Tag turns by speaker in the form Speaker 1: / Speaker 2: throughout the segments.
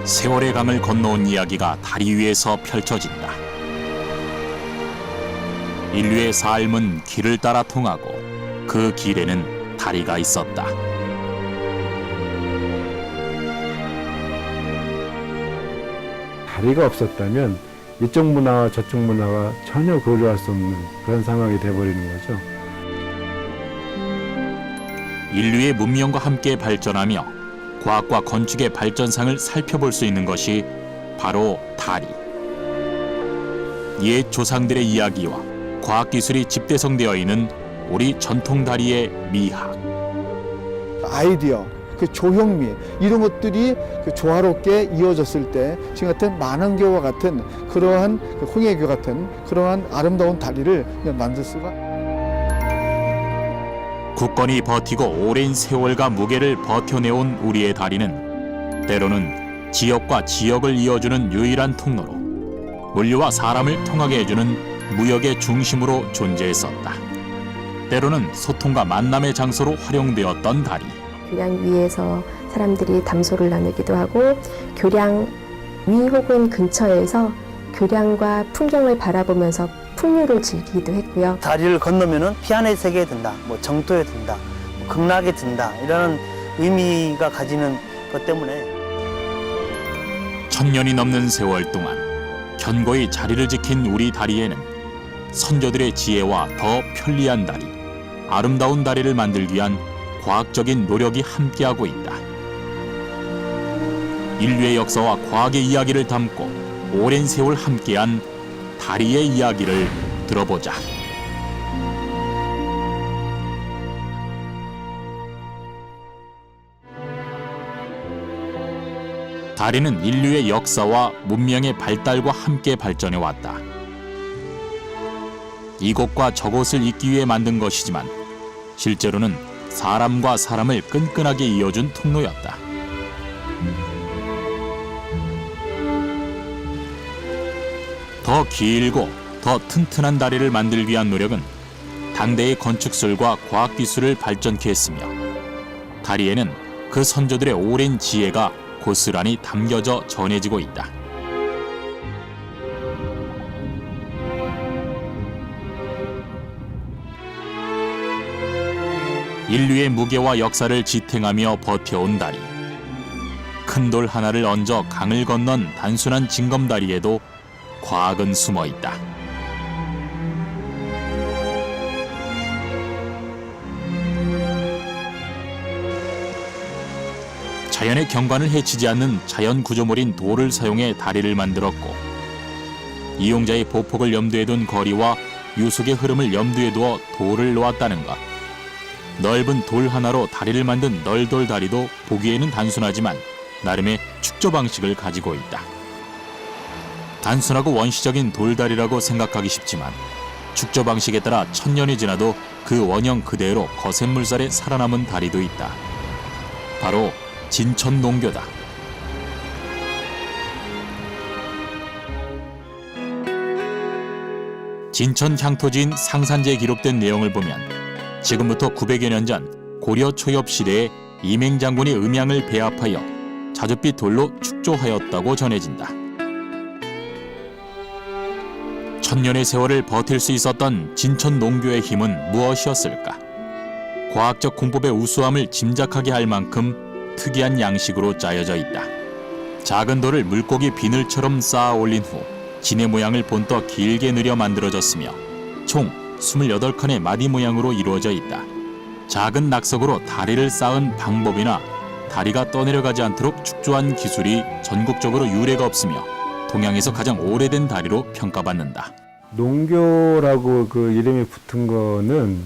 Speaker 1: 세월의 강을 건너온 이야기가 다리 위에서 펼쳐진다. 인류의 삶은 길을 따라 통하고 그 길에는 다리가 있었다.
Speaker 2: 다리가 없었다면 이쪽 문화와 저쪽 문화가 전혀 교류할 수 없는 그런 상황이 돼버리는 거죠.
Speaker 1: 인류의 문명과 함께 발전하며 과학과 건축의 발전상을 살펴볼 수 있는 것이 바로 다리. 옛 조상들의 이야기와 과학기술이 집대성되어 있는 우리 전통 다리의 미학.
Speaker 3: 아이디어, 그 조형미 이런 것들이 그 조화롭게 이어졌을 때 지금 같은 만원교와 같은 그러한 그 홍해교 같은 그러한 아름다운 다리를 만들 수가.
Speaker 1: 굳건히 버티고 오랜 세월과 무게를 버텨내온 우리의 다리는 때로는 지역과 지역을 이어주는 유일한 통로로 물류와 사람을 통하게 해주는 무역의 중심으로 존재했었다. 때로는 소통과 만남의 장소로 활용되었던 다리.
Speaker 4: 교량 위에서 사람들이 담소를 나누기도 하고 교량 위 혹은 근처에서 교량과 풍경을 바라보면서 풍류를 즐기기도 했고요.
Speaker 5: 다리를 건너면은 피안의 세계에 든다, 정토에 든다, 극락에 든다 이런 의미가 가지는 것 때문에
Speaker 1: 1000년이 넘는 세월 동안 견고히 자리를 지킨 우리 다리에는 선조들의 지혜와 더 편리한 다리, 아름다운 다리를 만들기 위한 과학적인 노력이 함께하고 있다. 인류의 역사와 과학의 이야기를 담고 오랜 세월 함께한 다리의 이야기를 들어보자. 다리는 인류의 역사와 문명의 발달과 함께 발전해 왔다. 이곳과 저곳을 잇기 위해 만든 것이지만 실제로는 사람과 사람을 끈끈하게 이어준 통로였다. 더 길고 더 튼튼한 다리를 만들기 위한 노력은 당대의 건축술과 과학기술을 발전케 했으며 다리에는 그 선조들의 오랜 지혜가 고스란히 담겨져 전해지고 있다. 인류의 무게와 역사를 지탱하며 버텨온 다리. 큰 돌 하나를 얹어 강을 건넌 단순한 징검다리에도 과학은 숨어 있다. 자연의 경관을 해치지 않는 자연 구조물인 돌을 사용해 다리를 만들었고 이용자의 보폭을 염두에 둔 거리와 유속의 흐름을 염두에 두어 돌을 놓았다는 것. 넓은 돌 하나로 다리를 만든 널돌 다리도 보기에는 단순하지만 나름의 축조 방식을 가지고 있다. 단순하고 원시적인 돌다리라고 생각하기 쉽지만 축조 방식에 따라 1000년이 지나도 그 원형 그대로 거센 물살에 살아남은 다리도 있다. 바로 진천농교다. 진천 향토지인 상산제에 기록된 내용을 보면 지금부터 900여 년 전 고려 초엽 시대에 이맹장군이 음양을 배합하여 자줏빛 돌로 축조하였다고 전해진다. 1000년의 세월을 버틸 수 있었던 진천 농교의 힘은 무엇이었을까? 과학적 공법의 우수함을 짐작하게 할 만큼 특이한 양식으로 짜여져 있다. 작은 돌을 물고기 비늘처럼 쌓아 올린 후 진의 모양을 본떠 길게 늘여 만들어졌으며 총 28칸의 마디 모양으로 이루어져 있다. 작은 낙석으로 다리를 쌓은 방법이나 다리가 떠내려가지 않도록 축조한 기술이 전국적으로 유례가 없으며 동양에서 가장 오래된 다리로 평가받는다.
Speaker 2: 농교라고 그 이름이 붙은 거는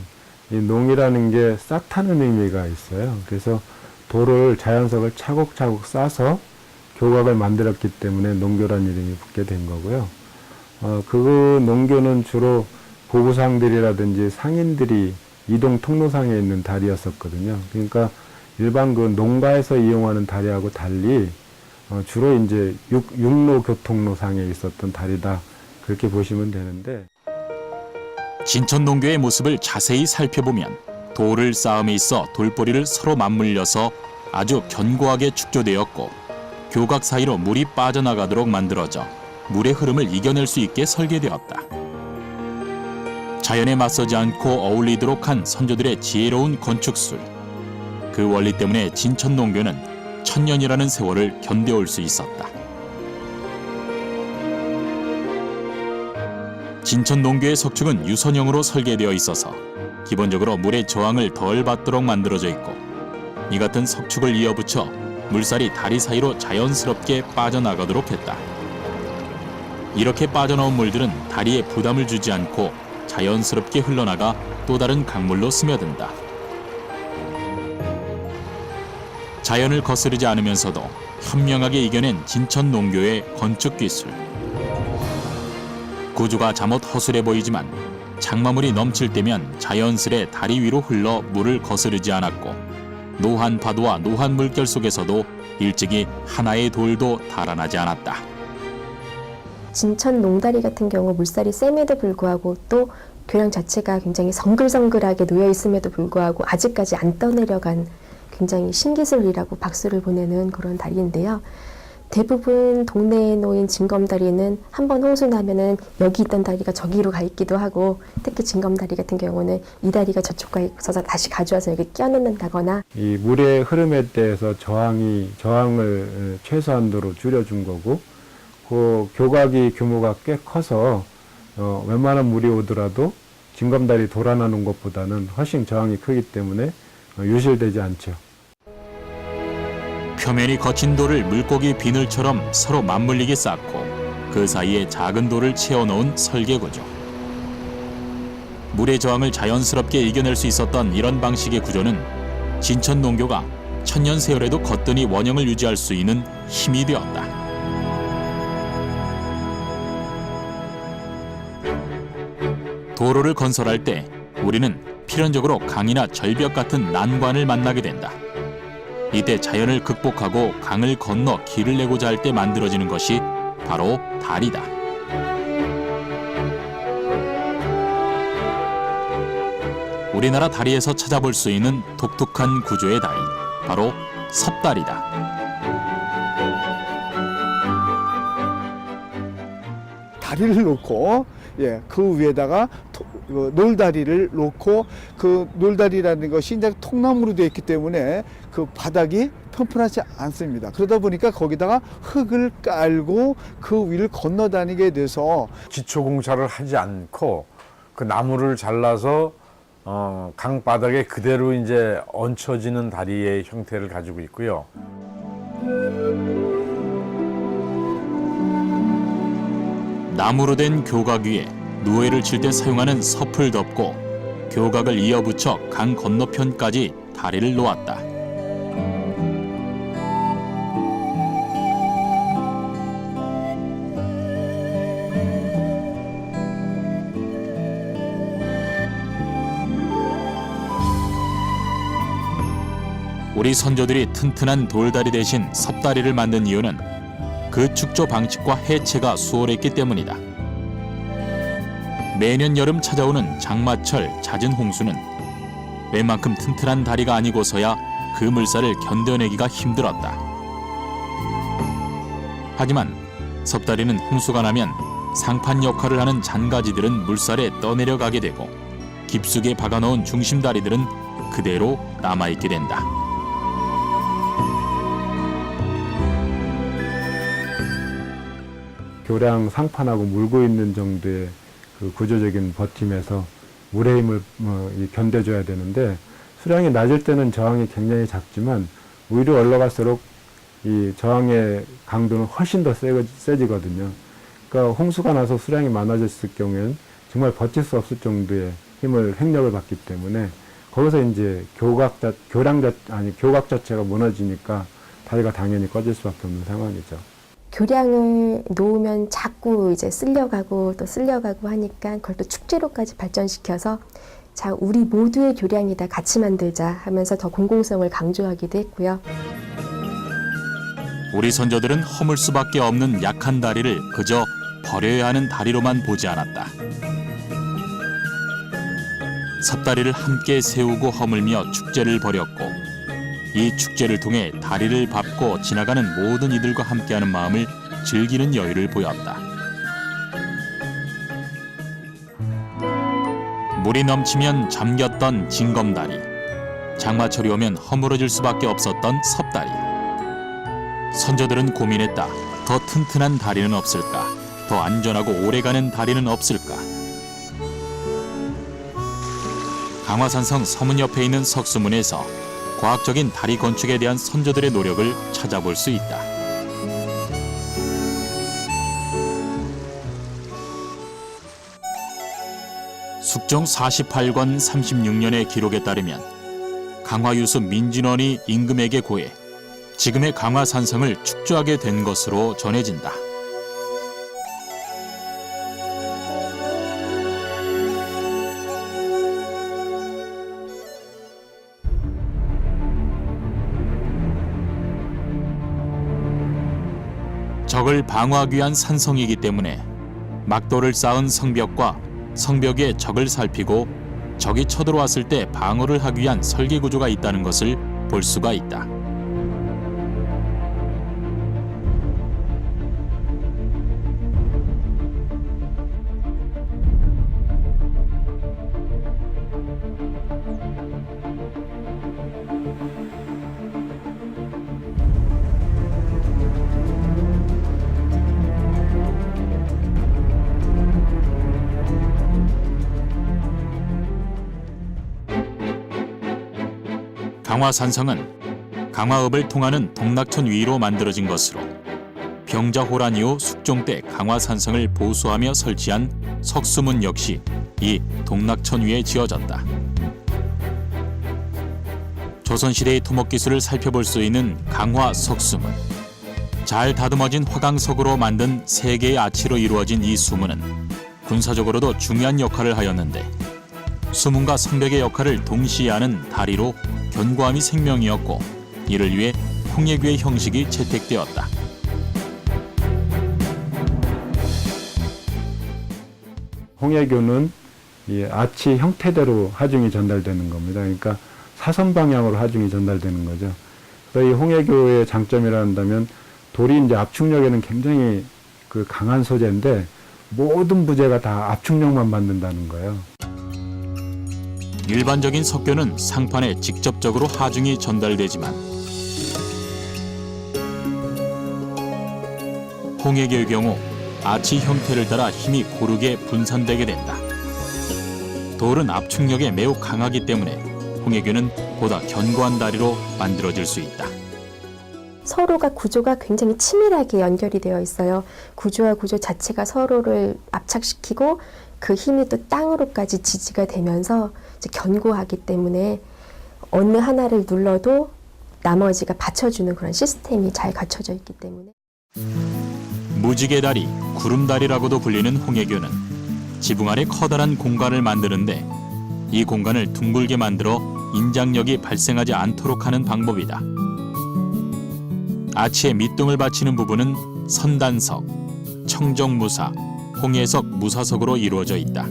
Speaker 2: 이 농이라는 게 싹타는 의미가 있어요. 그래서 돌을 자연석을 차곡차곡 싸서 교각을 만들었기 때문에 농교라는 이름이 붙게 된 거고요. 그 농교는 주로 보부상들이라든지 상인들이 이동 통로상에 있는 다리였었거든요. 그러니까 일반 그 농가에서 이용하는 다리하고 달리 주로 이제 육로 교통로상에 있었던 다리다, 그렇게 보시면 되는데,
Speaker 1: 진천농교의 모습을 자세히 살펴보면 돌을 쌓음에 있어 돌뿌리를 서로 맞물려서 아주 견고하게 축조되었고 교각 사이로 물이 빠져나가도록 만들어져 물의 흐름을 이겨낼 수 있게 설계되었다. 자연에 맞서지 않고 어울리도록 한 선조들의 지혜로운 건축술. 그 원리 때문에 진천농교는 천년이라는 세월을 견뎌올 수 있었다. 진천농교의 석축은 유선형으로 설계되어 있어서 기본적으로 물의 저항을 덜 받도록 만들어져 있고, 이 같은 석축을 이어붙여 물살이 다리 사이로 자연스럽게 빠져나가도록 했다. 이렇게 빠져나온 물들은 다리에 부담을 주지 않고 자연스럽게 흘러나가 또 다른 강물로 스며든다. 자연을 거스르지 않으면서도 현명하게 이겨낸 진천농교의 건축기술. 구조가 잠옷 허술해 보이지만 장마물이 넘칠 때면 자연스레 다리 위로 흘러 물을 거스르지 않았고, 노한 파도와 노한 물결 속에서도 일찍이 하나의 돌도 달아나지 않았다.
Speaker 4: 진천 농다리 같은 경우 물살이 셈에도 불구하고 또 교량 자체가 굉장히 성글성글하게 놓여 있음에도 불구하고 아직까지 안 떠내려간 굉장히 신기술이라고 박수를 보내는 그런 다리인데요. 대부분 동네에 놓인 징검다리는 한번 홍수 나면은 여기 있던 다리가 저기로 가 있기도 하고, 특히 징검다리 같은 경우는 이 다리가 저쪽 가 있어서 다시 가져와서 여기 끼워넣는다거나,
Speaker 2: 이 물의 흐름에 대해서 저항을 최소한도로 줄여준 거고, 그 교각이 규모가 꽤 커서 웬만한 물이 오더라도 징검다리 돌아나는 것보다는 훨씬 저항이 크기 때문에 유실되지 않죠.
Speaker 1: 표면이 거친 돌을 물고기 비늘처럼 서로 맞물리게 쌓고 그 사이에 작은 돌을 채워넣은 설계구조. 물의 저항을 자연스럽게 이겨낼 수 있었던 이런 방식의 구조는 진천농교가 천년 세월에도 거뜬히 원형을 유지할 수 있는 힘이 되었다. 도로를 건설할 때 우리는 필연적으로 강이나 절벽 같은 난관을 만나게 된다. 이때 자연을 극복하고 강을 건너 길을 내고자 할 때 만들어지는 것이 바로 다리다. 우리나라 다리에서 찾아볼 수 있는 독특한 구조의 다리, 바로 섭다리다.
Speaker 3: 다리를 놓고 그 위에다가 놀다리를 놓고, 그 놀다리라는 것이 이제 통나무로 되어 있기 때문에 그 바닥이 평평하지 않습니다. 그러다 보니까 거기다가 흙을 깔고 그 위를 건너다니게 돼서
Speaker 6: 기초 공사를 하지 않고 그 나무를 잘라서 강 바닥에 그대로 이제 얹혀지는 다리의 형태를 가지고 있고요.
Speaker 1: 나무로 된 교각 위에 누에를 칠 때 사용하는 섭을 덮고 교각을 이어붙여 강 건너편까지 다리를 놓았다. 우리 선조들이 튼튼한 돌다리 대신 섭다리를 만든 이유는 그 축조 방식과 해체가 수월했기 때문이다. 매년 여름 찾아오는 장마철 잦은 홍수는 웬만큼 튼튼한 다리가 아니고서야 그 물살을 견뎌내기가 힘들었다. 하지만 섭다리는 홍수가 나면 상판 역할을 하는 잔가지들은 물살에 떠내려가게 되고 깊숙이 박아놓은 중심다리들은 그대로 남아있게 된다.
Speaker 2: 교량 상판하고 물고 있는 정도의 그 구조적인 버팀에서 물의 힘을 견뎌줘야 되는데, 수량이 낮을 때는 저항이 굉장히 작지만 위로 올라갈수록 이 저항의 강도는 훨씬 더 세지거든요. 그러니까 홍수가 나서 수량이 많아졌을 경우에는 정말 버틸 수 없을 정도의 횡력을 받기 때문에 거기서 이제 교각 자체가 무너지니까 다리가 당연히 꺼질 수밖에 없는 상황이죠.
Speaker 4: 교량을 놓으면 자꾸 이제 쓸려가고 또 쓸려가고 하니까 그걸 또 축제로까지 발전시켜서 자, 우리 모두의 교량이다, 같이 만들자 하면서 더 공공성을 강조하기도 했고요.
Speaker 1: 우리 선조들은 허물 수밖에 없는 약한 다리를 그저 버려야 하는 다리로만 보지 않았다. 섭다리를 함께 세우고 허물며 축제를 벌였고, 이 축제를 통해 다리를 밟고 지나가는 모든 이들과 함께하는 마음을 즐기는 여유를 보였다. 물이 넘치면 잠겼던 징검다리, 장마철이 오면 허물어질 수밖에 없었던 섭다리. 선조들은 고민했다. 더 튼튼한 다리는 없을까? 더 안전하고 오래가는 다리는 없을까? 강화산성 서문 옆에 있는 석수문에서 과학적인 다리 건축에 대한 선조들의 노력을 찾아볼 수 있다. 숙종 48권 36년의 기록에 따르면 강화유수 민진원이 임금에게 고해 지금의 강화산성을 축조하게 된 것으로 전해진다. 적을 방어하기 위한 산성이기 때문에 막도를 쌓은 성벽과 성벽 위에 적을 살피고 적이 쳐들어왔을 때 방어를 하기 위한 설계 구조가 있다는 것을 볼 수가 있다. 강화산성은 강화읍을 통하는 동락천 위로 만들어진 것으로 병자호란 이후 숙종 때 강화산성을 보수하며 설치한 석수문 역시 이 동락천 위에 지어졌다. 조선시대의 토목기술을 살펴볼 수 있는 강화 석수문. 잘 다듬어진 화강석으로 만든 3개의 아치로 이루어진 이 수문은 군사적으로도 중요한 역할을 하였는데 수문과 성벽의 역할을 동시에 하는 다리로 견고함이 생명이었고 이를 위해 홍해교의 형식이 채택되었다.
Speaker 2: 홍해교는 이 아치 형태대로 하중이 전달되는 겁니다. 그러니까 사선 방향으로 하중이 전달되는 거죠. 그래서 이 홍해교의 장점이라 한다면 돌이 이제 압축력에는 굉장히 강한 소재인데 모든 부재가 다 압축력만 만든다는 거예요.
Speaker 1: 일반적인 석교는 상판에 직접적으로 하중이 전달되지만 홍해교의 경우 아치 형태를 따라 힘이 고르게 분산되게 된다. 돌은 압축력에 매우 강하기 때문에 홍해교는 보다 견고한 다리로 만들어질 수 있다.
Speaker 4: 서로가 구조가 굉장히 치밀하게 연결이 되어 있어요. 구조와 구조 자체가 서로를 압착시키고 그 힘이 또 땅으로까지 지지가 되면서 이제 견고하기 때문에 어느 하나를 눌러도 나머지가 받쳐주는 그런 시스템이 잘 갖춰져 있기 때문에.
Speaker 1: 무지개다리, 구름다리라고도 불리는 홍해교는 지붕 아래 커다란 공간을 만드는데 이 공간을 둥글게 만들어 인장력이 발생하지 않도록 하는 방법이다. 아치에 밑둥을 받치는 부분은 선단석, 청정무사, 홍해석, 무사석으로 이루어져 있다.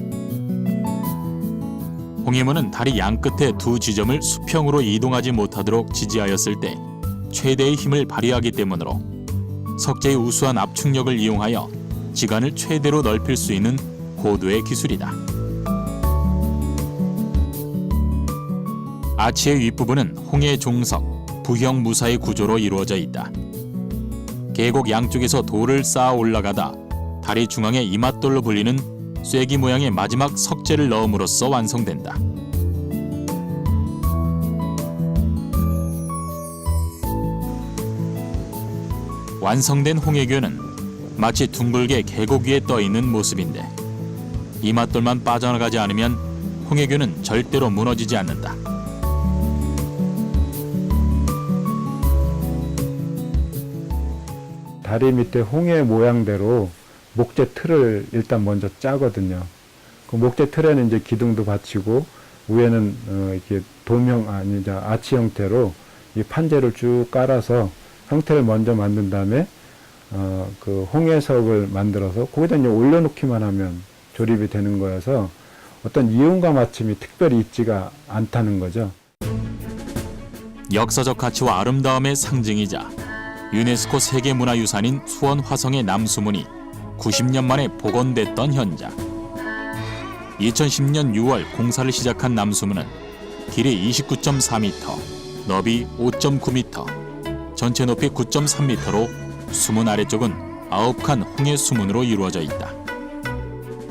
Speaker 1: 홍해문은 다리 양끝에 두 지점을 수평으로 이동하지 못하도록 지지하였을 때 최대의 힘을 발휘하기 때문으로 석재의 우수한 압축력을 이용하여 지간을 최대로 넓힐 수 있는 고도의 기술이다. 아치의 윗부분은 홍해 종석, 부형 무사의 구조로 이루어져 있다. 계곡 양쪽에서 돌을 쌓아 올라가다 다리 중앙에 이맛돌로 불리는 쐐기 모양의 마지막 석재를 넣음으로써 완성된다. 완성된 홍해교는 마치 둥글게 계곡 위에 떠 있는 모습인데 이맛돌만 빠져나가지 않으면 홍해교는 절대로 무너지지 않는다.
Speaker 2: 다리 밑에 홍해 모양대로 목재 틀을 일단 먼저 짜거든요. 그 목재 틀에는 이제 기둥도 받치고 위에는 이렇게 아치 형태로 이 판재를 쭉 깔아서 형태를 먼저 만든 다음에 그 홍해석을 만들어서 거기다 이제 올려놓기만 하면 조립이 되는 거여서 어떤 이음과 맞춤이 특별히 있지가 않다는 거죠.
Speaker 1: 역사적 가치와 아름다움의 상징이자 유네스코 세계문화유산인 수원 화성의 남수문이 90년 만에 복원됐던 현장. 2010년 6월 공사를 시작한 남수문은 길이 29.4m, 너비 5.9m, 전체 높이 9.3m로 수문 아래쪽은 9칸 홍해 수문으로 이루어져 있다.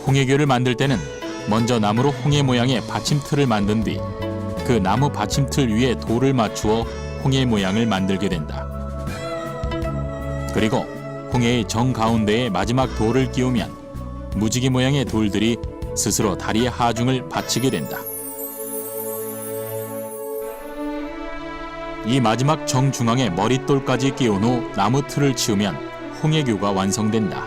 Speaker 1: 홍해교를 만들 때는 먼저 나무로 홍해 모양의 받침틀을 만든 뒤 그 나무 받침틀 위에 돌을 맞추어 홍해 모양을 만들게 된다. 그리고 홍해의 정가운데에 마지막 돌을 끼우면 무지개 모양의 돌들이 스스로 다리의 하중을 받치게 된다. 이 마지막 정중앙에 머릿돌까지 끼운 후 나무 틀을 치우면 홍해교가 완성된다.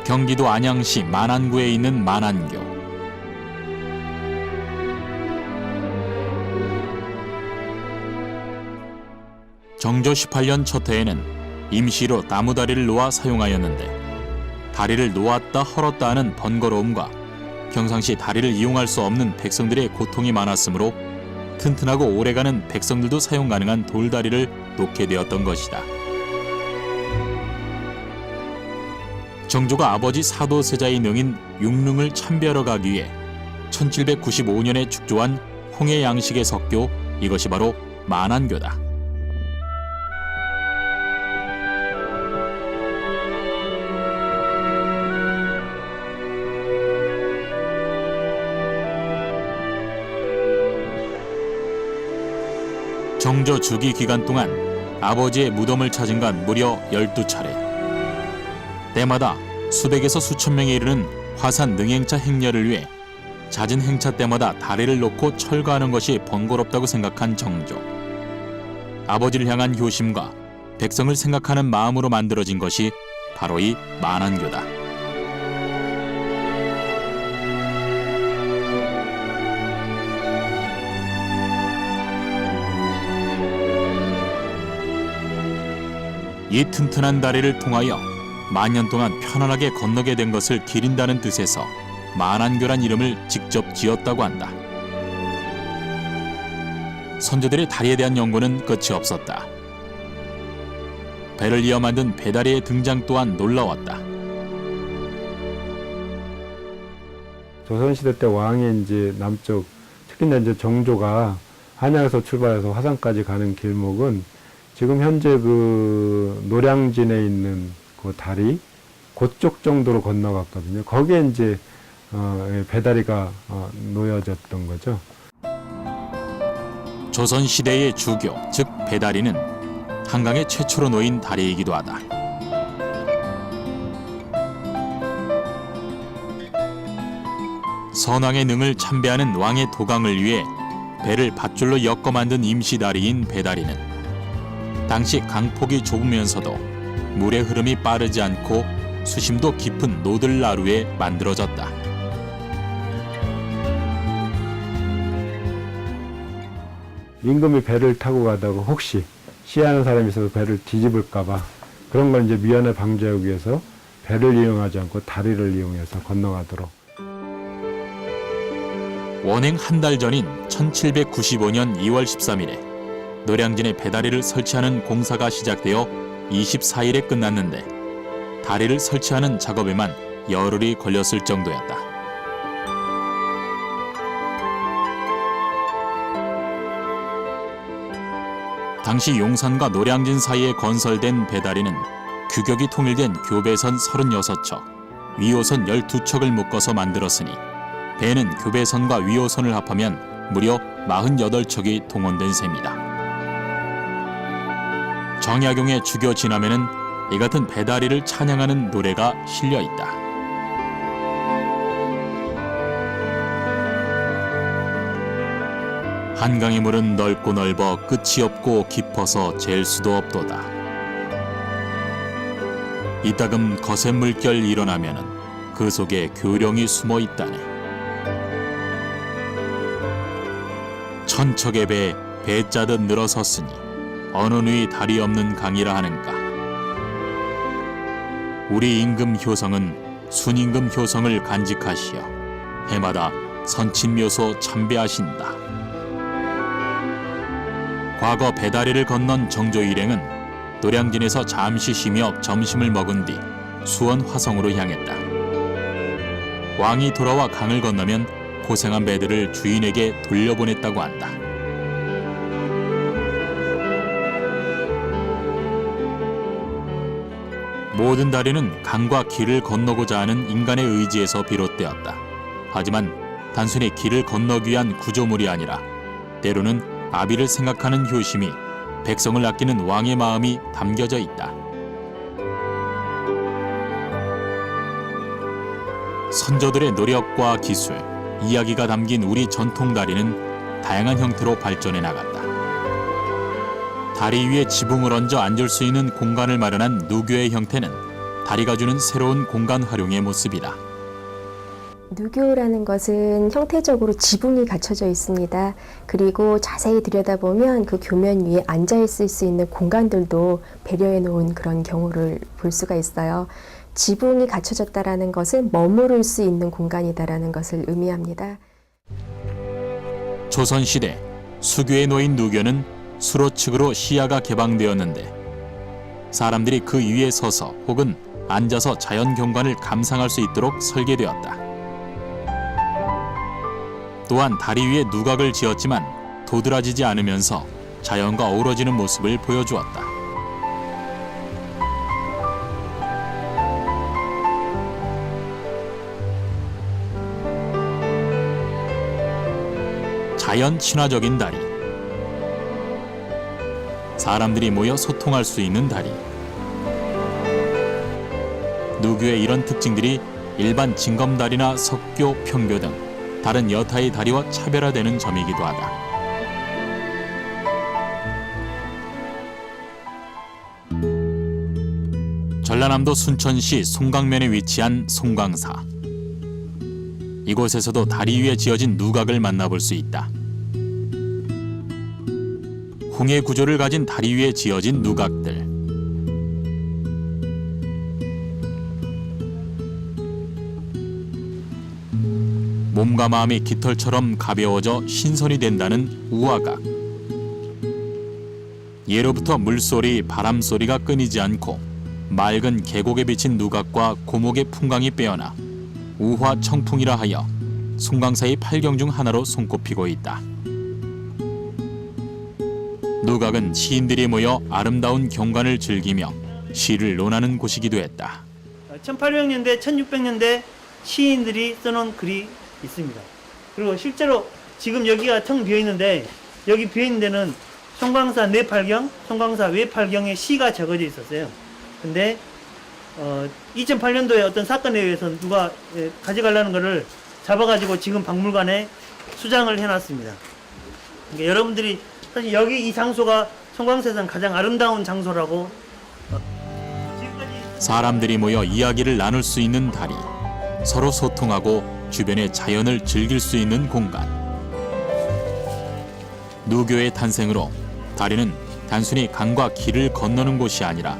Speaker 1: 경기도 안양시 만안구에 있는 만안교. 정조 18년 첫 해에는 임시로 나무다리를 놓아 사용하였는데 다리를 놓았다 헐었다 하는 번거로움과 평상시 다리를 이용할 수 없는 백성들의 고통이 많았으므로 튼튼하고 오래가는 백성들도 사용 가능한 돌다리를 놓게 되었던 것이다. 정조가 아버지 사도세자의 능인 육릉을 참배하러 가기 위해 1795년에 축조한 홍해 양식의 석교, 이것이 바로 만안교다. 정조 주기 기간 동안 아버지의 무덤을 찾은 건 무려 12차례. 때마다 수백에서 수천 명에 이르는 화산 능행차 행렬을 위해 잦은 행차 때마다 다리를 놓고 철거하는 것이 번거롭다고 생각한 정조. 아버지를 향한 효심과 백성을 생각하는 마음으로 만들어진 것이 바로 이 만안교다. 이 튼튼한 다리를 통하여 만년 동안 편안하게 건너게 된 것을 기린다는 뜻에서 만안교란 이름을 직접 지었다고 한다. 선조들의 다리에 대한 연구는 끝이 없었다. 배를 이어 만든 배다리의 등장 또한 놀라웠다.
Speaker 2: 조선시대 때 왕이 이제 남쪽, 특히나 이제 정조가 한양에서 출발해서 화성까지 가는 길목은 지금 현재 그 노량진에 있는 그 다리, 그쪽 정도로 건너갔거든요. 거기에 이제 배다리가 놓여졌던 거죠.
Speaker 1: 조선 시대의 주교, 즉 배다리는 한강에 최초로 놓인 다리이기도 하다. 선왕의 능을 참배하는 왕의 도강을 위해 배를 밧줄로 엮어 만든 임시다리인 배다리는 당시 강폭이 좁으면서도 물의 흐름이 빠르지 않고 수심도 깊은 노들나루에 만들어졌다.
Speaker 2: 임금이 배를 타고 가다가 혹시 시하는 사람이 있어서 배를 뒤집을까봐 그런 걸 이제 미연에 방지하기 위해서 배를 이용하지 않고 다리를 이용해서 건너가도록.
Speaker 1: 원행 한 달 전인 1795년 2월 13일에 노량진에 배다리를 설치하는 공사가 시작되어 24일에 끝났는데 다리를 설치하는 작업에만 열흘이 걸렸을 정도였다. 당시 용산과 노량진 사이에 건설된 배다리는 규격이 통일된 교배선 36척, 위호선 12척을 묶어서 만들었으니 배는 교배선과 위호선을 합하면 무려 48척이 동원된 셈이다. 정약용의 주교 진화에는 이 같은 배다리를 찬양하는 노래가 실려 있다. 한강의 물은 넓고 넓어 끝이 없고 깊어서 잴 수도 없도다. 이따금 거센 물결 일어나면은 그 속에 교령이 숨어 있다네. 천척의 배 짜듯 늘어섰으니 어느 누이 다리 없는 강이라 하는가. 우리 임금 효성은 순임금 효성을 간직하시어 해마다 선친묘소 참배하신다. 과거 배다리를 건넌 정조 일행은 노량진에서 잠시 쉬며 점심을 먹은 뒤 수원 화성으로 향했다. 왕이 돌아와 강을 건너면 고생한 배들을 주인에게 돌려보냈다고 한다. 모든 다리는 강과 길을 건너고자 하는 인간의 의지에서 비롯되었다. 하지만 단순히 길을 건너기 위한 구조물이 아니라 때로는 아비를 생각하는 효심이 백성을 아끼는 왕의 마음이 담겨져 있다. 선조들의 노력과 기술, 이야기가 담긴 우리 전통 다리는 다양한 형태로 발전해 나갔다. 다리 위에 지붕을 얹어 앉을 수 있는 공간을 마련한 누교의 형태는 다리가 주는 새로운 공간 활용의 모습이다.
Speaker 4: 누교라는 것은 형태적으로 지붕이 갖춰져 있습니다. 그리고 자세히 들여다보면 그 교면 위에 앉아 있을 수 있는 공간들도 배려해 놓은 그런 경우를 볼 수가 있어요. 지붕이 갖춰졌다라는 것은 머무를 수 있는 공간이다라는 것을 의미합니다.
Speaker 1: 조선시대 수교에 놓인 누교는 수로측으로 시야가 개방되었는데 사람들이 그 위에 서서 혹은 앉아서 자연 경관을 감상할 수 있도록 설계되었다. 또한 다리 위에 누각을 지었지만 도드라지지 않으면서 자연과 어우러지는 모습을 보여주었다. 자연 친화적인 다리, 사람들이 모여 소통할 수 있는 다리. 누교의 이런 특징들이 일반 징검다리나 석교, 평교 등 다른 여타의 다리와 차별화되는 점이기도 하다. 전라남도 순천시 송강면에 위치한 송광사. 이곳에서도 다리 위에 지어진 누각을 만나볼 수 있다. 홍해 구조를 가진 다리 위에 지어진 누각들. 몸과 마음이 깃털처럼 가벼워져 신선이 된다는 우화각. 예로부터 물소리, 바람소리가 끊이지 않고 맑은 계곡에 비친 누각과 고목의 풍광이 빼어나 우화청풍이라 하여 송광사의 8경 중 하나로 손꼽히고 있다. 누각은 시인들이 모여 아름다운 경관을 즐기며 시를 논하는 곳이기도 했다.
Speaker 5: 1800년대, 1600년대 시인들이 써놓은 글이 있습니다. 그리고 실제로 지금 여기가 텅 비어 있는데 여기 비어 있는 데는 송광사 내팔경, 송광사 외팔경의 시가 적어져 있었어요. 근데 2008년도에 어떤 사건에 의해서 누가 가져가려는 거를 잡아가지고 지금 박물관에 수장을 해놨습니다. 그러니까 여러분들이 사실 여기 이 장소가 송광사에서는 가장 아름다운 장소라고.
Speaker 1: 사람들이 모여 이야기를 나눌 수 있는 다리, 서로 소통하고 주변의 자연을 즐길 수 있는 공간. 누교의 탄생으로 다리는 단순히 강과 길을 건너는 곳이 아니라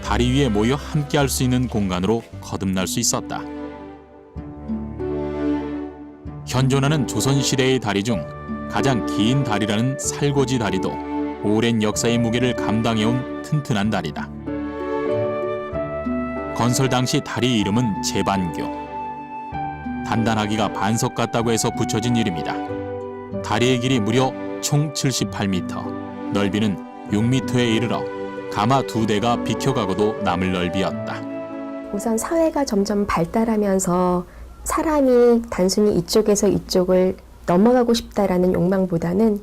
Speaker 1: 다리 위에 모여 함께할 수 있는 공간으로 거듭날 수 있었다. 현존하는 조선시대의 다리 중 가장 긴 다리라는 살고지 다리도 오랜 역사의 무게를 감당해온 튼튼한 다리다. 건설 당시 다리 이름은 제반교. 단단하기가 반석 같다고 해서 붙여진 이름이다. 다리의 길이 무려 총 78m, 넓이는 6m에 이르러 가마 2대가 비켜가고도 남을 넓이였다.
Speaker 4: 우선 사회가 점점 발달하면서 사람이 단순히 이쪽에서 이쪽을 넘어가고 싶다라는 욕망보다는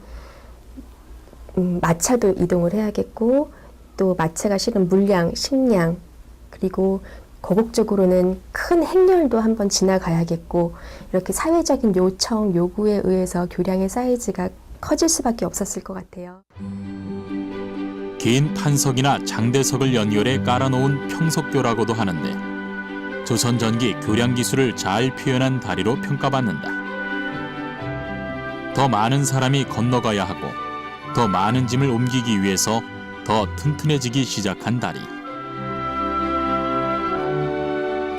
Speaker 4: 마차도 이동을 해야겠고 또 마차가 실은 물량, 식량 그리고 거국적으로는 큰 행렬도 한번 지나가야겠고 이렇게 사회적인 요청, 요구에 의해서 교량의 사이즈가 커질 수밖에 없었을 것 같아요.
Speaker 1: 긴 판석이나 장대석을 연결해 깔아놓은 평석교라고도 하는데 조선 전기 교량 기술을 잘 표현한 다리로 평가받는다. 더 많은 사람이 건너가야 하고 더 많은 짐을 옮기기 위해서 더 튼튼해지기 시작한 다리.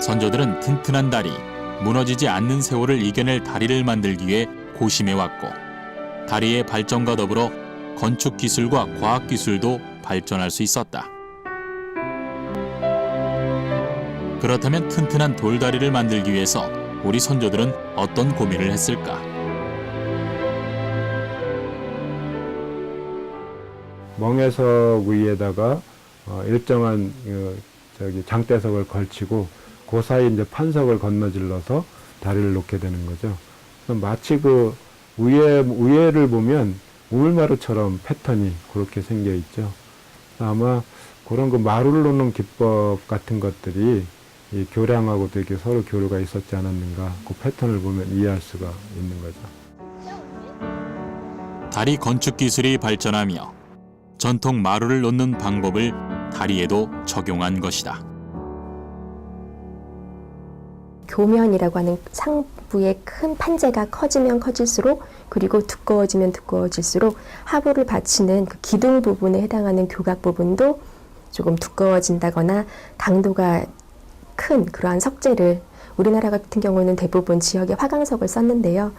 Speaker 1: 선조들은 튼튼한 다리, 무너지지 않는 세월을 이겨낼 다리를 만들기 위해 고심해왔고 다리의 발전과 더불어 건축 기술과 과학 기술도 발전할 수 있었다. 그렇다면 튼튼한 돌다리를 만들기 위해서 우리 선조들은 어떤 고민을 했을까?
Speaker 2: 멍에석 위에다가 일정한 장대석을 걸치고 그 사이 이제 판석을 건너질러서 다리를 놓게 되는 거죠. 마치 그 위에를 보면 우물마루처럼 패턴이 그렇게 생겨 있죠. 아마 그런 그 마루를 놓는 기법 같은 것들이 이 교량하고 되게 서로 교류가 있었지 않았는가, 그 패턴을 보면 이해할 수가 있는 거죠.
Speaker 1: 다리 건축 기술이 발전하며 전통 마루를 놓는 방법을 다리에도 적용한 것이다.
Speaker 4: 교면이라고 하는 상부의 큰 판재가 커지면 커질수록, 그리고 두꺼워지면 두꺼워질수록 하부를 받치는 그 기둥 부분에 해당하는 교각 부분도 조금 두꺼워진다거나 강도가 큰 그러한 석재를, 우리나라 같은 경우는 대부분 지역에 화강석을 썼는데요.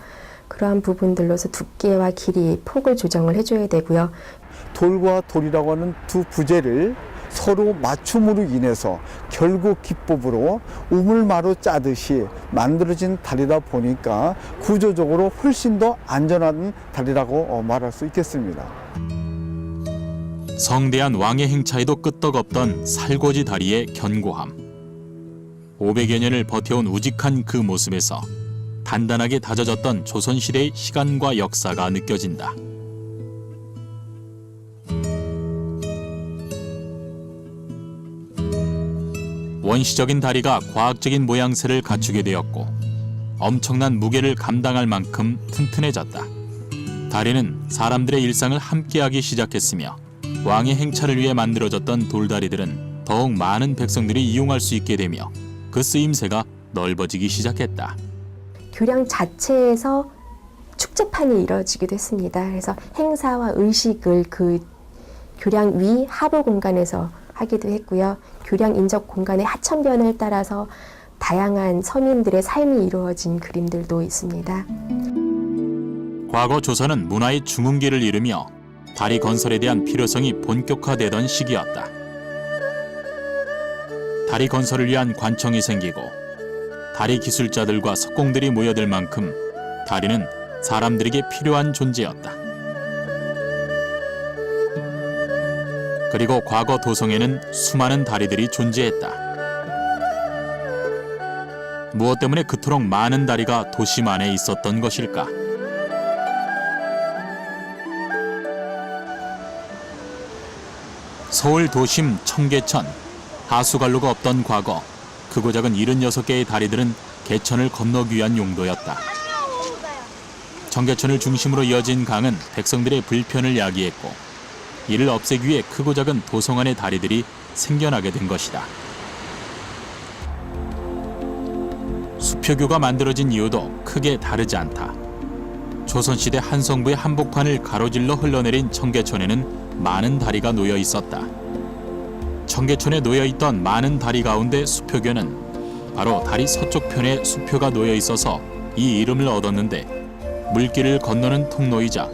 Speaker 4: 그러한 부분들로서 두께와 길이, 폭을 조정을 해줘야 되고요.
Speaker 3: 돌과 돌이라고 하는 두 부재를 서로 맞춤으로 인해서 결국 기법으로 우물마루 짜듯이 만들어진 다리다 보니까 구조적으로 훨씬 더 안전한 다리라고 말할 수 있겠습니다.
Speaker 1: 성대한 왕의 행차에도 끄떡없던 살고지 다리의 견고함. 500여 년을 버텨온 우직한 그 모습에서 단단하게 다져졌던 조선시대의 시간과 역사가 느껴진다. 원시적인 다리가 과학적인 모양새를 갖추게 되었고 엄청난 무게를 감당할 만큼 튼튼해졌다. 다리는 사람들의 일상을 함께하기 시작했으며 왕의 행차를 위해 만들어졌던 돌다리들은 더욱 많은 백성들이 이용할 수 있게 되며 그 쓰임새가 넓어지기 시작했다.
Speaker 4: 교량 자체에서 축제판이 이루어지기도 했습니다. 그래서 행사와 의식을 그 교량 위 하부 공간에서 하기도 했고요. 교량 인접 공간의 하천변을 따라서 다양한 서민들의 삶이 이루어진 그림들도 있습니다.
Speaker 1: 과거 조선은 문화의 중흥기를 이루며 다리 건설에 대한 필요성이 본격화되던 시기였다. 다리 건설을 위한 관청이 생기고 다리 기술자들과 석공들이 모여들 만큼 다리는 사람들에게 필요한 존재였다. 그리고 과거 도성에는 수많은 다리들이 존재했다. 무엇 때문에 그토록 많은 다리가 도심 안에 있었던 것일까? 서울 도심 청계천, 하수관로가 없던 과거, 크고 작은 76개의 다리들은 개천을 건너기 위한 용도였다. 청계천을 중심으로 이어진 강은 백성들의 불편을 야기했고 이를 없애기 위해 크고 작은 도성 안의 다리들이 생겨나게 된 것이다. 수표교가 만들어진 이유도 크게 다르지 않다. 조선시대 한성부의 한복판을 가로질러 흘러내린 청계천에는 많은 다리가 놓여 있었다. 청계천에 놓여 있던 많은 다리 가운데 수표교는 바로 다리 서쪽 편에 수표가 놓여 있어서 이 이름을 얻었는데 물길을 건너는 통로이자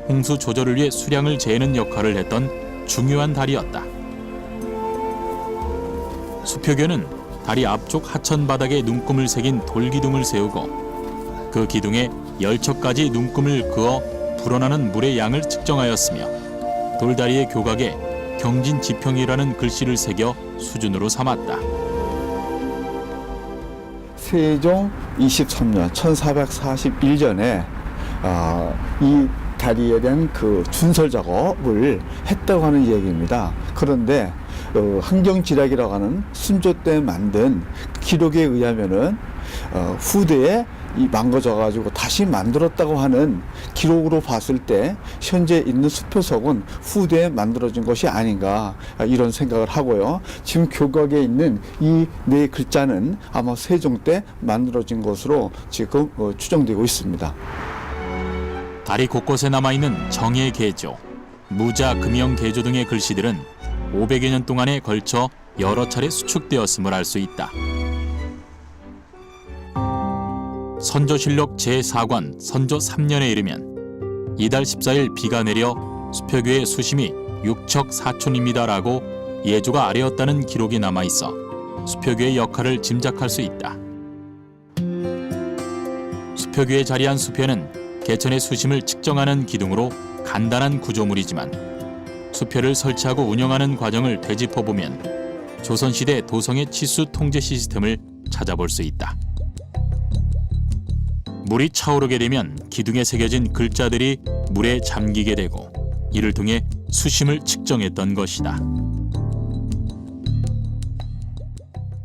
Speaker 1: 홍수 조절을 위해 수량을 재는 역할을 했던 중요한 다리였다. 수표교는 다리 앞쪽 하천 바닥에 눈금을 새긴 돌기둥을 세우고 그 기둥에 10척까지 눈금을 그어 불어나는 물의 양을 측정하였으며 돌다리의 교각에 경진지평이라는 글씨를 새겨 수준으로 삼았다.
Speaker 3: 세종 23년 1441년에 이 다리에 대한 그 준설 작업을 했다고 하는 이야기입니다. 그런데 흥경지략이라고 하는 순조 때 만든 기록에 의하면은 후대에 이 망가져가지고 다시 만들었다고 하는 기록으로 봤을 때 현재 있는 수표석은 후대에 만들어진 것이 아닌가 이런 생각을 하고요. 지금 교각에 있는 이 네 글자는 아마 세종 때 만들어진 것으로 지금 추정되고 있습니다.
Speaker 1: 다리 곳곳에 남아있는 정예 계조, 무자 금영 계조 등의 글씨들은 500여 년 동안에 걸쳐 여러 차례 수축되었음을 알 수 있다. 선조실록 제4권 선조 3년에 이르면 이달 14일 비가 내려 수표교의 수심이 6척 4촌입니다라고 예조가 아래였다는 기록이 남아있어 수표교의 역할을 짐작할 수 있다. 수표교에 자리한 수표는 개천의 수심을 측정하는 기둥으로 간단한 구조물이지만 수표를 설치하고 운영하는 과정을 되짚어보면 조선시대 도성의 치수 통제 시스템을 찾아볼 수 있다. 물이 차오르게 되면 기둥에 새겨진 글자들이 물에 잠기게 되고 이를 통해 수심을 측정했던 것이다.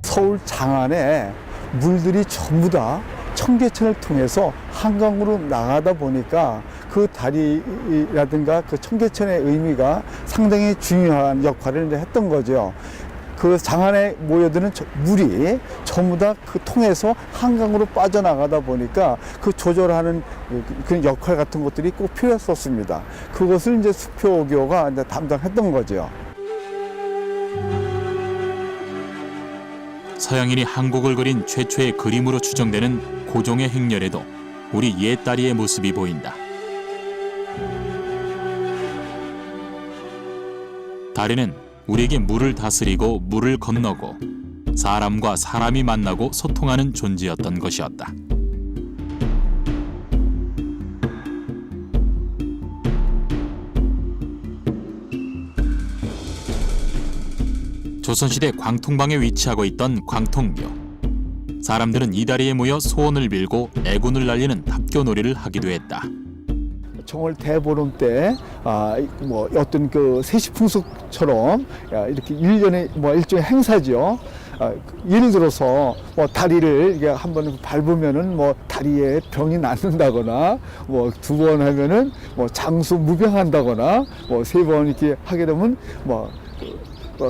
Speaker 3: 서울 장안에 물들이 전부 다 청계천을 통해서 한강으로 나가다 보니까 그 다리라든가 그 청계천의 의미가 상당히 중요한 역할을 이제 했던 거죠. 그 장안에 모여드는 물이 전부 다 그 통해서 한강으로 빠져나가다 보니까 그 조절하는 그런 역할 같은 것들이 꼭 필요했었습니다. 그것을 이제 수표교가 이제 담당했던 거죠.
Speaker 1: 서양인이 한국을 그린 최초의 그림으로 추정되는 고종의 행렬에도 우리 옛다리의 모습이 보인다. 다리는 우리에게 물을 다스리고 물을 건너고 사람과 사람이 만나고 소통하는 존재였던 것이었다. 조선시대 광통방에 위치하고 있던 광통묘. 사람들은 이 다리에 모여 소원을 빌고 애군을 날리는 합교놀이를 하기도 했다.
Speaker 3: 정월 대보름 때 뭐 어떤 그 세시풍속처럼 이렇게 1년에 뭐 일종의 행사죠. 예를 들어서 뭐 다리를 이게 한번 밟으면은 뭐 다리에 병이 낫는다거나 뭐 2번 하면은 뭐 장수 무병한다거나 뭐 3번 이렇게 하게 되면 뭐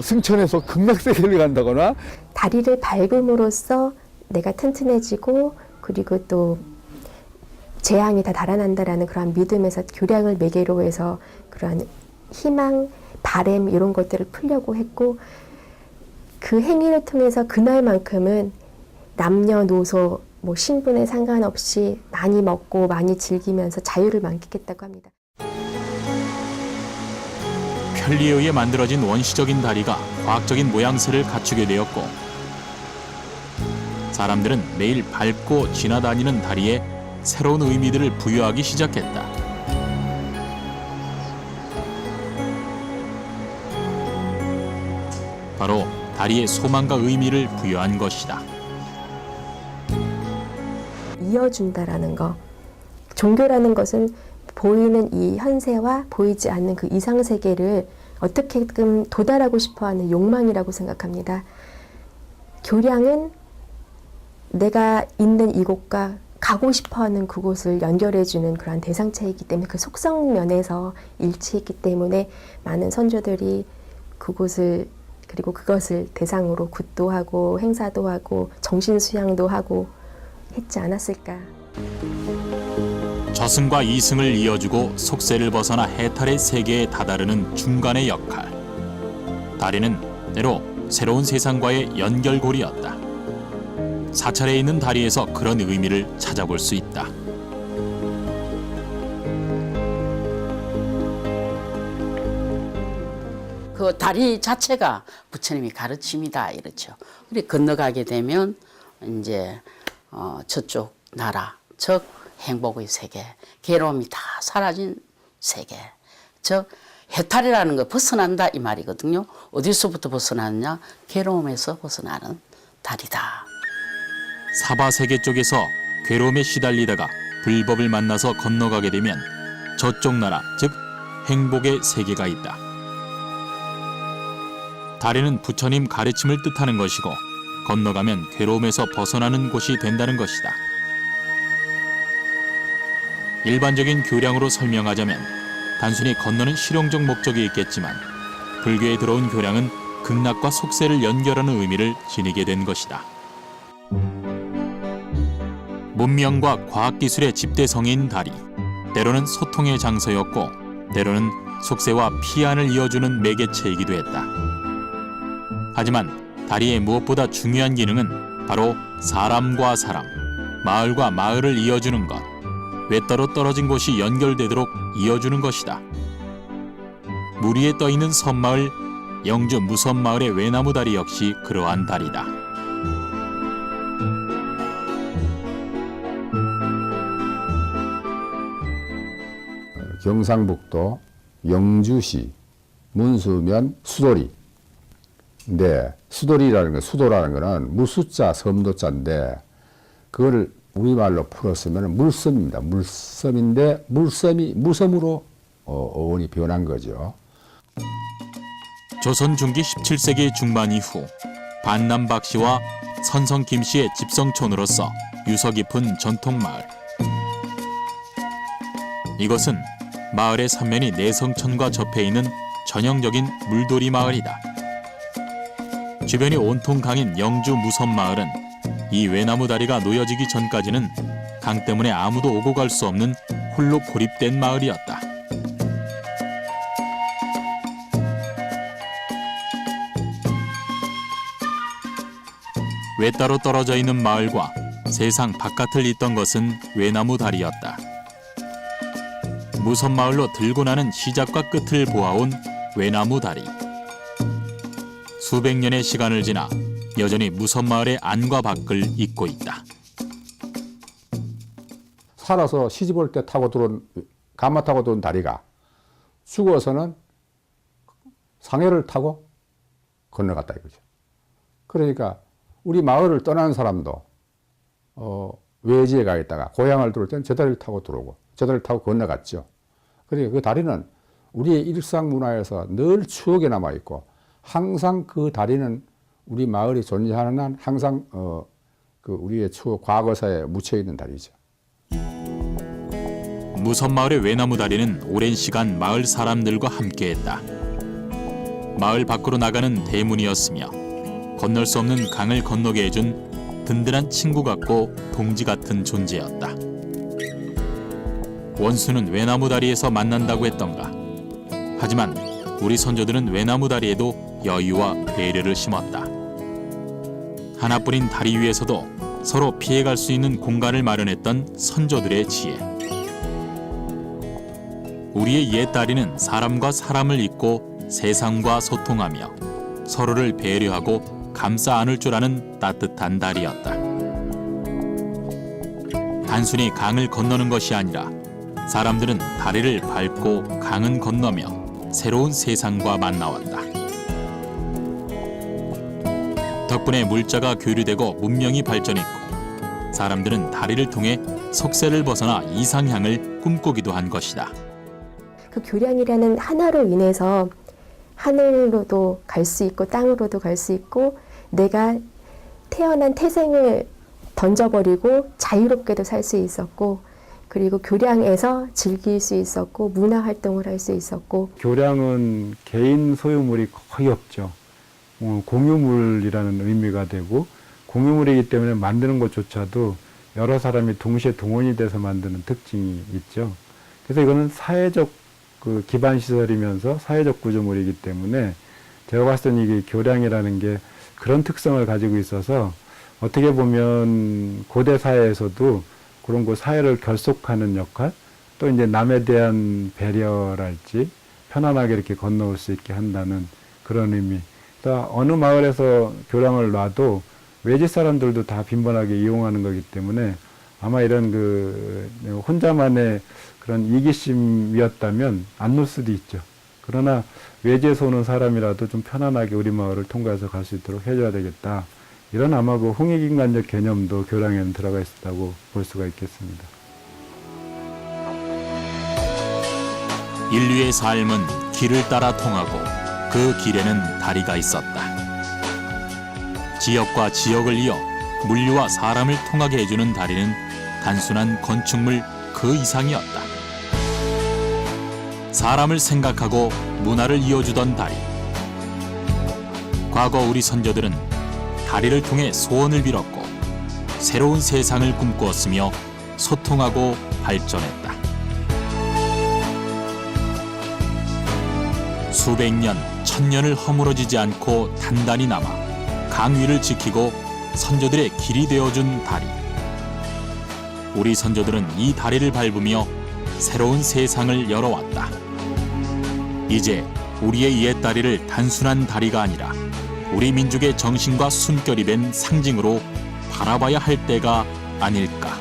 Speaker 3: 승천해서 극락세계를 간다거나.
Speaker 4: 다리를 밟음으로써 내가 튼튼해지고 그리고 또 재앙이 다 달아난다라는 그런 믿음에서 교량을 매개로 해서 그러한 희망, 바램 이런 것들을 풀려고 했고 그 행위를 통해서 그날만큼은 남녀노소 뭐 신분에 상관없이 많이 먹고 많이 즐기면서 자유를 만끽했다고 합니다.
Speaker 1: 편리에 의해 만들어진 원시적인 다리가 과학적인 모양새를 갖추게 되었고 사람들은 매일 밟고 지나다니는 다리에 새로운 의미들을 부여하기 시작했다. 바로 다리에 소망과 의미를 부여한 것이다.
Speaker 4: 이어준다라는 거. 종교라는 것은 보이는 이 현세와 보이지 않는 그 이상세계를 어떻게든 도달하고 싶어하는 욕망이라고 생각합니다. 교량은 내가 있는 이곳과 가고 싶어하는 그곳을 연결해주는 그런 대상체이기 때문에 그 속성 면에서 일치했기 때문에 많은 선조들이 그곳을 그리고 그것을 대상으로 굿도 하고 행사도 하고 정신수양도 하고 했지 않았을까.
Speaker 1: 저승과 이승을 이어주고 속세를 벗어나 해탈의 세계에 다다르는 중간의 역할. 다리는 때로 새로운 세상과의 연결고리였다. 사찰에 있는 다리에서 그런 의미를 찾아볼 수 있다.
Speaker 7: 그 다리 자체가 부처님이 가르침이다 이렇죠. 우리 건너가게 되면 이제 저쪽 나라, 즉 행복의 세계, 괴로움이 다 사라진 세계, 즉 해탈이라는 거 벗어난다 이 말이거든요. 어디서부터 벗어나느냐? 괴로움에서 벗어나는 다리다.
Speaker 1: 사바세계 쪽에서 괴로움에 시달리다가 불법을 만나서 건너가게 되면 저쪽 나라, 즉 행복의 세계가 있다. 다리는 부처님 가르침을 뜻하는 것이고 건너가면 괴로움에서 벗어나는 곳이 된다는 것이다. 일반적인 교량으로 설명하자면 단순히 건너는 실용적 목적이 있겠지만 불교에 들어온 교량은 극락과 속세를 연결하는 의미를 지니게 된 것이다. 문명과 과학기술의 집대성인 다리, 때로는 소통의 장소였고 때로는 속세와 피안을 이어주는 매개체이기도 했다. 하지만 다리의 무엇보다 중요한 기능은 바로 사람과 사람, 마을과 마을을 이어주는 것, 외따로 떨어진 곳이 연결되도록 이어주는 것이다. 물 위에 떠있는 섬마을, 영주 무섬마을의 외나무 다리 역시 그러한 다리다.
Speaker 8: 경상북도 영주시 문수면 수도리. 근데 수도라는 거는 무수자 섬도자인데 그걸 우리말로 풀었으면 물섬입니다. 물섬인데 무섬으로 어원이 변한 거죠.
Speaker 1: 조선 중기 17세기 중반 이후 반남 박씨와 선성 김씨의 집성촌으로서 유서 깊은 전통마을. 이곳은 마을의 삼면이 내성천과 접해 있는 전형적인 물돌이 마을이다. 주변이 온통 강인 영주 무섬마을은 이 외나무 다리가 놓여지기 전까지는 강 때문에 아무도 오고 갈 수 없는 홀로 고립된 마을이었다. 외따로 떨어져 있는 마을과 세상 바깥을 잇던 것은 외나무 다리였다. 무섬마을로 들고 나는 시작과 끝을 보아온 외나무 다리. 수백 년의 시간을 지나 여전히 무섬마을의 안과 밖을 잇고 있다.
Speaker 8: 살아서 시집 올 때 타고 들어온 가마 타고 들어온 다리가 죽어서는 상해를 타고 건너갔다 이거죠. 그러니까 우리 마을을 떠나는 사람도 외지에 가 있다가 고향을 들어올 때는 저 다리를 타고 들어오고 저 다리를 타고 건너갔죠. 그러니까 그 다리는 우리의 일상 문화에서 늘 추억에 남아 있고 항상 그 다리는 우리 마을이 존재하는 한 항상 그 우리의 추억 과거사에 묻혀 있는 다리죠.
Speaker 1: 무섬마을의 외나무 다리는 오랜 시간 마을 사람들과 함께했다. 마을 밖으로 나가는 대문이었으며 건널 수 없는 강을 건너게 해준 든든한 친구 같고 동지 같은 존재였다. 원수는 외나무 다리에서 만난다고 했던가. 하지만 우리 선조들은 외나무 다리에도 여유와 배려를 심었다. 하나뿐인 다리 위에서도 서로 피해갈 수 있는 공간을 마련했던 선조들의 지혜. 우리의 옛 다리는 사람과 사람을 잇고 세상과 소통하며 서로를 배려하고 감싸 안을 줄 아는 따뜻한 다리였다. 단순히 강을 건너는 것이 아니라 사람들은 다리를 밟고 강은 건너며 새로운 세상과 만나왔다. 덕분에 물자가 교류되고 문명이 발전했고 사람들은 다리를 통해 속세를 벗어나 이상향을 꿈꾸기도 한 것이다.
Speaker 4: 그 교량이라는 하나로 인해서 하늘로도 갈 수 있고 땅으로도 갈 수 있고 내가 태어난 태생을 던져버리고 자유롭게도 살 수 있었고 그리고 교량에서 즐길 수 있었고 문화 활동을 할 수 있었고
Speaker 2: 교량은 개인 소유물이 거의 없죠. 공유물이라는 의미가 되고 공유물이기 때문에 만드는 것조차도 여러 사람이 동시에 동원이 돼서 만드는 특징이 있죠. 그래서 이거는 사회적 그 기반 시설이면서 사회적 구조물이기 때문에 제가 봤을 때는 이게 교량이라는 게 그런 특성을 가지고 있어서 어떻게 보면 고대 사회에서도 그런 거 사회를 결속하는 역할, 또 이제 남에 대한 배려랄지 편안하게 이렇게 건너올 수 있게 한다는 그런 의미. 또 어느 마을에서 교량을 놔도 외지 사람들도 다 빈번하게 이용하는 거기 때문에 아마 이런 그 혼자만의 그런 이기심이었다면 안 놓을 수도 있죠. 그러나 외지에서 오는 사람이라도 좀 편안하게 우리 마을을 통과해서 갈 수 있도록 해줘야 되겠다. 이런 아마 그 홍익인간적 개념도 교량에는 들어가 있었다고 볼 수가 있겠습니다.
Speaker 1: 인류의 삶은 길을 따라 통하고 그 길에는 다리가 있었다. 지역과 지역을 이어 물류와 사람을 통하게 해주는 다리는 단순한 건축물 그 이상이었다. 사람을 생각하고 문화를 이어주던 다리. 과거 우리 선조들은 다리를 통해 소원을 빌었고 새로운 세상을 꿈꾸었으며 소통하고 발전했다. 수백 년, 천년을 허물어지지 않고 단단히 남아 강 위를 지키고 선조들의 길이 되어준 다리. 우리 선조들은 이 다리를 밟으며 새로운 세상을 열어왔다. 이제 우리의 옛 다리를 단순한 다리가 아니라 우리 민족의 정신과 숨결이 된 상징으로 바라봐야 할 때가 아닐까.